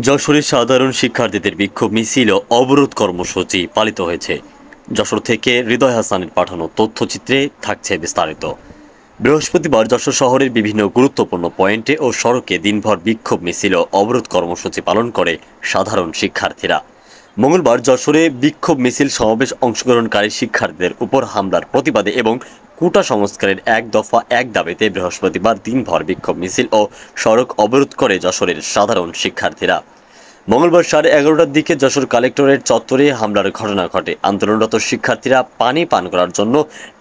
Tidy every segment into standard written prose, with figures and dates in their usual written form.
যশোরে সাধারণ শিক্ষার্থীদের বিক্ষোভ মিছিল ও অবরোধ কর্মসূচি পালিত হয়েছে। যশোর থেকে হৃদয় হাসানের পাঠানো তথ্যচিত্রে থাকছে বিস্তারিত। বৃহস্পতিবার যশোর শহরের বিভিন্ন গুরুত্বপূর্ণ পয়েন্টে ও সড়কে দিনভর বিক্ষোভ মিছিল ও অবরোধ কর্মসূচি পালন করে সাধারণ শিক্ষার্থীরা। মঙ্গলবার যশোরে বিক্ষোভ মিছিল সমাবেশ অংশগ্রহণকারী শিক্ষার্থীদের উপর হামলার প্রতিবাদে এবং কোটা সংস্কারের এক দফা এক দাবিতে বৃহস্পতিবার দিনভর বিক্ষোভ মিছিল ও সড়ক অবরোধ করে যশোরের সাধারণ শিক্ষার্থীরা। মঙ্গলবার 11:30টার দিকে যশোর কালেক্টরেট চত্বরে হামলার ঘটনা ঘটে। আন্দোলনরত শিক্ষার্থীরা পানি পান করার জন্য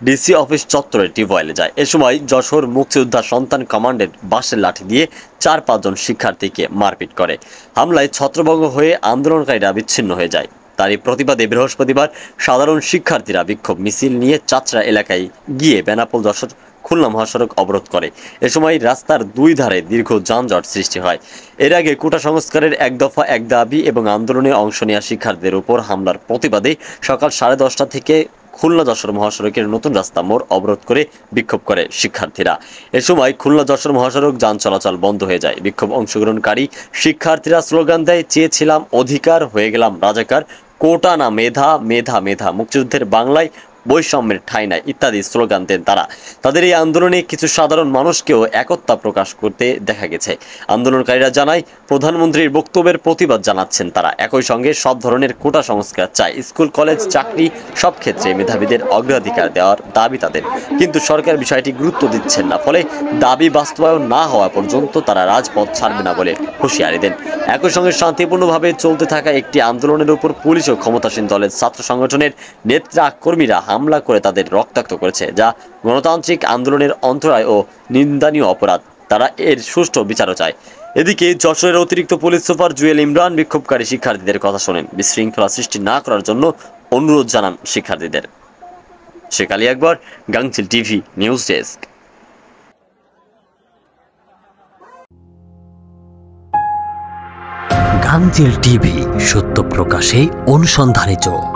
ডিসি অফিস চত্বরে টিউবওয়েলে যায়। এ সময় যশোর মুক্তিযোদ্ধা সন্তান কমান্ডের বাঁশের লাঠি দিয়ে 4-5 জন শিক্ষার্থীকে মারপিট করে। হামলায় ছত্রভঙ্গ হয়ে আন্দোলনকারীরা বিচ্ছিন্ন হয়ে যায়। তারই প্রতিবাদে বৃহস্পতিবার সাধারণ শিক্ষার্থীরা বিক্ষোভ মিছিল নিয়ে চাচড়া এলাকায় গিয়ে বেনাপোল যশোর খুলনা মহাসড়ক অবরোধ করে। এ সময় রাস্তার দুই ধারে দীর্ঘ যানজট সৃষ্টি হয়। এর আগে কোটা সংস্কারের এক দফা এক দাবি এবং আন্দোলনে অংশ নেওয়া শিক্ষার্থীদের উপর হামলার প্রতিবাদে সকাল 10:30টা থেকে খুলনা যশোর মহাসড়কের নতুন রাস্তা মোড় অবরোধ করে বিক্ষোভ করে শিক্ষার্থীরা। এ সময় খুলনা যশোর মহাসড়ক যান চলাচল বন্ধ হয়ে যায়। বিক্ষোভ অংশগ্রহণকারী শিক্ষার্থীরা স্লোগান দেয়, চেয়েছিলাম অধিকার, হয়ে গেলাম রাজাকার, কোটা না মেধা, মেধা মেধা, মুক্তিযুদ্ধের বাংলায় বৈষম্যের ঠাঁই নাই ইত্যাদি স্লোগান দেন তারা। তাদের এই আন্দোলনে কিছু সাধারণ মানুষকেও একতা প্রকাশ করতে দেখা গেছে। আন্দোলনকারীরা জানায়, প্রধানমন্ত্রীর বক্তব্যের প্রতিবাদ জানাচ্ছেন তারা। একই সঙ্গে সব ধরনের কোটা সংস্কার চায়। স্কুল, কলেজ, চাকরি সব ক্ষেত্রে মেধাবীদের অগ্রাধিকার দেওয়ার দাবি তাদের। কিন্তু সরকার বিষয়টি গুরুত্ব দিচ্ছেন না, ফলে দাবি বাস্তবায়ন না হওয়া পর্যন্ত তারা রাজপথ ছাড়বে না বলে হুঁশিয়ারি দেন। একই সঙ্গে শান্তিপূর্ণভাবে চলতে থাকা একটি আন্দোলনের উপর পুলিশ ও ক্ষমতাসীন দলের ছাত্র সংগঠনের নেতা কর্মীরা হামলা করে তাদের রক্তাক্ত করেছে, যা গণতান্ত্রিক আন্দোলনের অন্তরায় ও নিন্দনীয় অপরাধ। তারা এর সুষ্ঠু বিচারও চায়। এদিকে যশোরের অতিরিক্ত পুলিশ সুপার জুয়েল ইমরান বিক্ষোভকারী শিক্ষার্থীদের কথা শোনেন। বিশৃঙ্খলা সৃষ্টি না করার জন্য অনুরোধ জানান শিক্ষার্থীদের। শেখ আলী আকবর, গাংচিল টিভি নিউজ ডেস্ক। গাংচিল টিভি, সত্য প্রকাশে অনুসন্ধানী চোখ।